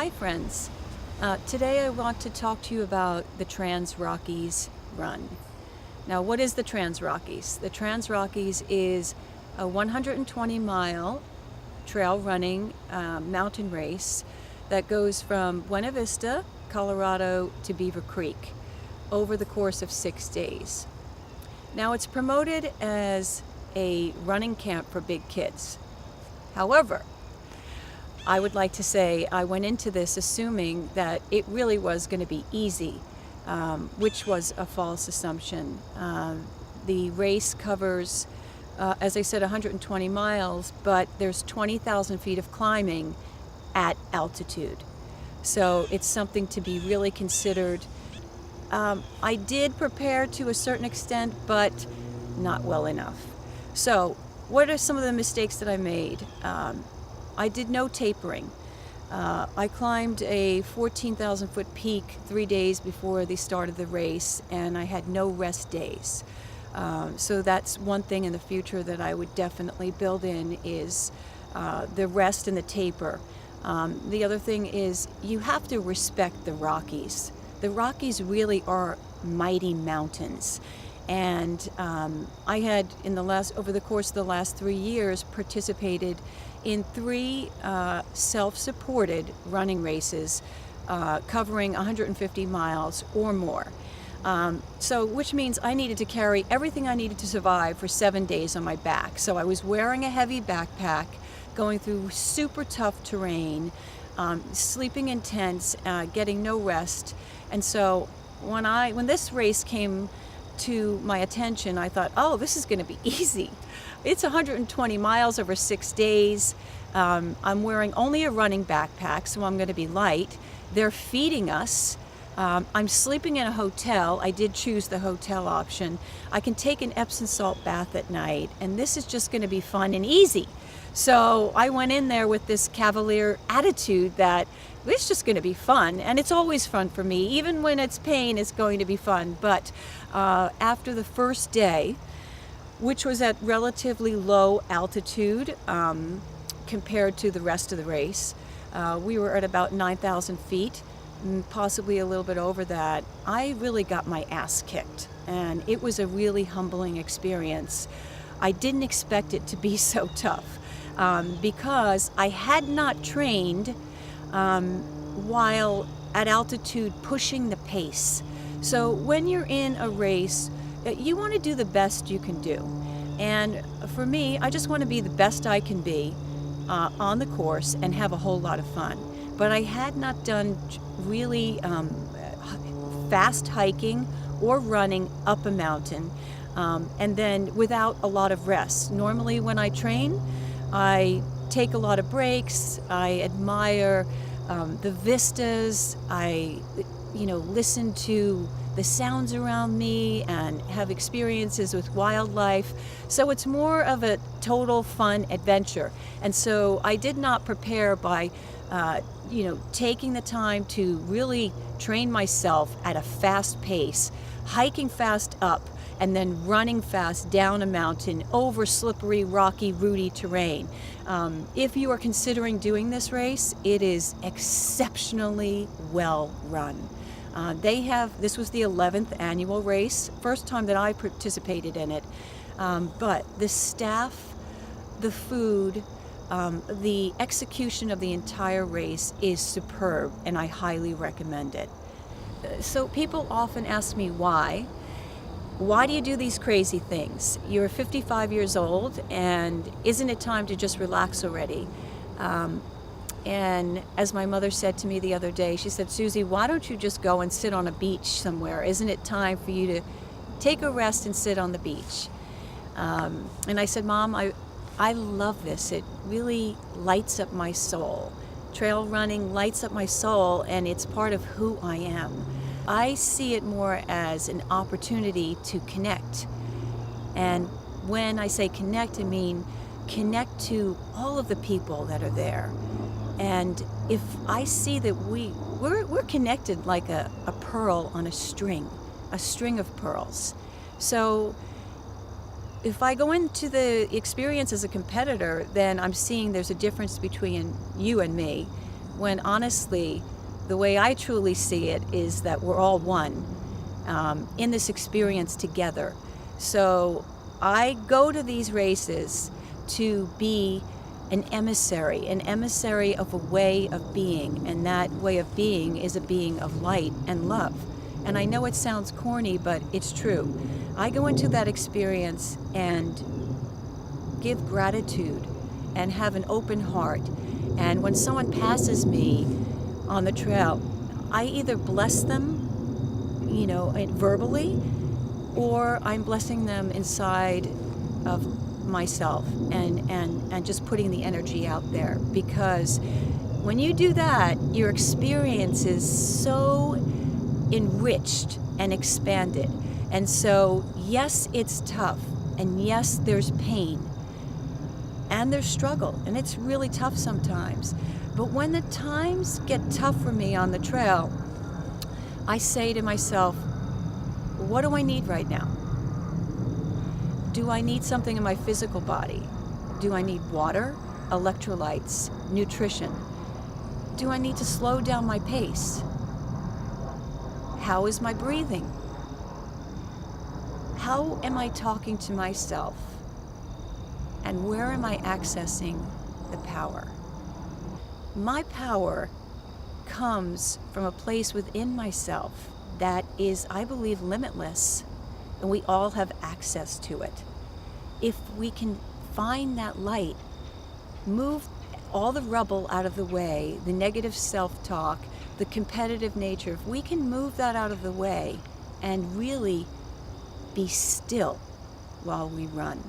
Hi friends. Today I want to talk to you about the Transrockies run. Now, what is the Transrockies? The Transrockies is a 120-mile trail running mountain race that goes from Buena Vista, Colorado to Beaver Creek over the course of 6 days. Now, it's promoted as a running camp for big kids. However, I would like to say I went into this assuming that it really was going to be easy, which was a false assumption. The race covers, as I said, 120 miles, but there's 20,000 feet of climbing at altitude. So it's something to be really considered. I did prepare to a certain extent, but not well enough. So what are some of the mistakes that I made? I did no tapering. I climbed a 14,000 foot peak 3 days before the start of the race, and I had no rest days. So that's one thing in the future that I would definitely build in is the rest and the taper. The other thing is you have to respect the Rockies. The Rockies really are mighty mountains. And I had, over the course of the last 3 years, participated in 3 self-supported running races covering 150 miles or more. So which means I needed to carry everything I needed to survive for 7 days on my back. So I was wearing a heavy backpack, going through super tough terrain, sleeping in tents, getting no rest. And so when this race came to my attention, I thought, oh, this is going to be easy. It's 120 miles over 6 days. I'm wearing only a running backpack, so I'm going to be light. They're feeding us. I'm sleeping in a hotel. I did choose the hotel option. I can take an Epsom salt bath at night, and this is just going to be fun and easy. So I went in there with this cavalier attitude that it's just going to be fun, and it's always fun for me. Even when it's pain, it's going to be fun. But after the first day, which was at relatively low altitude compared to the rest of the race, we were at about 9,000 feet, possibly a little bit over that. I really got my ass kicked, and it was a really humbling experience. I didn't expect it to be so tough because I had not trained while at altitude pushing the pace. So when you're in a race, you want to do the best you can do. And for me, I just want to be the best I can be on the course and have a whole lot of fun. But I had not done really fast hiking or running up a mountain, and then without a lot of rest. Normally when I train, I take a lot of breaks. I admire the vistas. I listen to the sounds around me and have experiences with wildlife. So it's more of a total fun adventure. And so I did not prepare by taking the time to really train myself at a fast pace, hiking fast up, and then running fast down a mountain over slippery, rocky, rooty terrain. If you are considering doing this race, it is exceptionally well run. This was the 11th annual race, first time that I participated in it. But the staff, the food, the execution of the entire race is superb, and I highly recommend it. So people often ask me why. Why do you do these crazy things? You're 55 years old, and isn't it time to just relax already? And as my mother said to me the other day, she said, Susie, why don't you just go and sit on a beach somewhere? Isn't it time for you to take a rest and sit on the beach? And I said, Mom, I love this. It really lights up my soul. Trail running lights up my soul, and it's part of who I am. I see it more as an opportunity to connect. And when I say connect, I mean connect to all of the people that are there. And if I see that we're connected like a pearl on a string of pearls. So if I go into the experience as a competitor, then I'm seeing there's a difference between you and me. when honestly, the way I truly see it is that we're all one in this experience together. So I go to these races to be an emissary of a way of being, and that way of being is a being of light and love. And I know it sounds corny, but it's true. I go into that experience and give gratitude and have an open heart. And when someone passes me on the trail, I either bless them, verbally, or I'm blessing them inside of myself and just putting the energy out there. Because when you do that, your experience is so enriched and expanded. And so, yes, it's tough, and yes, there's pain, and there's struggle, and it's really tough sometimes. But when the times get tough for me on the trail, I say to myself, what do I need right now? Do I need something in my physical body? Do I need water, electrolytes, nutrition? Do I need to slow down my pace? How is my breathing? How am I talking to myself? And where am I accessing the power? My power comes from a place within myself that is, I believe, limitless, and we all have access to it. If we can find that light, move all the rubble out of the way, the negative self-talk, the competitive nature, if we can move that out of the way and really be still while we run.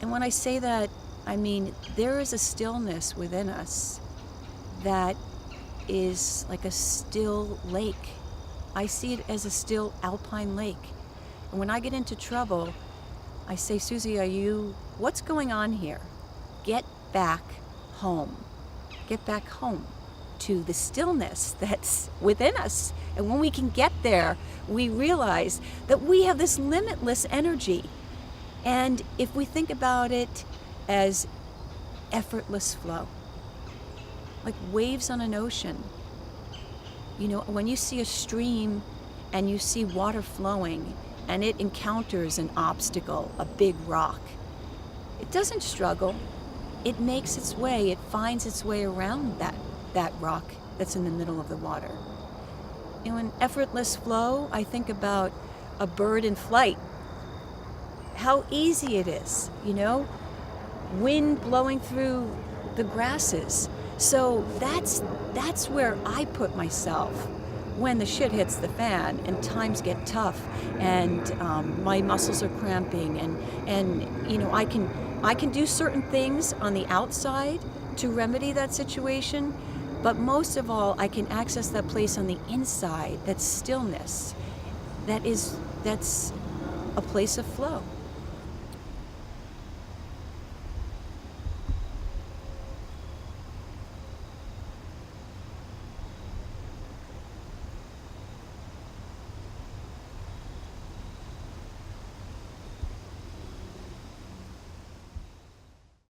And when I say that, I mean there is a stillness within us that is like a still lake. I see it as a still alpine lake. And when I get into trouble, I say, Susie, what's going on here? Get back home. Get back home to the stillness that's within us. And when we can get there, we realize that we have this limitless energy. And if we think about it as effortless flow, like waves on an ocean, when you see a stream and you see water flowing and it encounters an obstacle, a big rock, it doesn't struggle. It makes its way, it finds its way around that rock that's in the middle of the water. In effortless flow, I think about a bird in flight. How easy it is, wind blowing through the grasses. So that's where I put myself when the shit hits the fan and times get tough and my muscles are cramping and I can do certain things on the outside to remedy that situation, but most of all I can access that place on the inside, that stillness, that's a place of flow.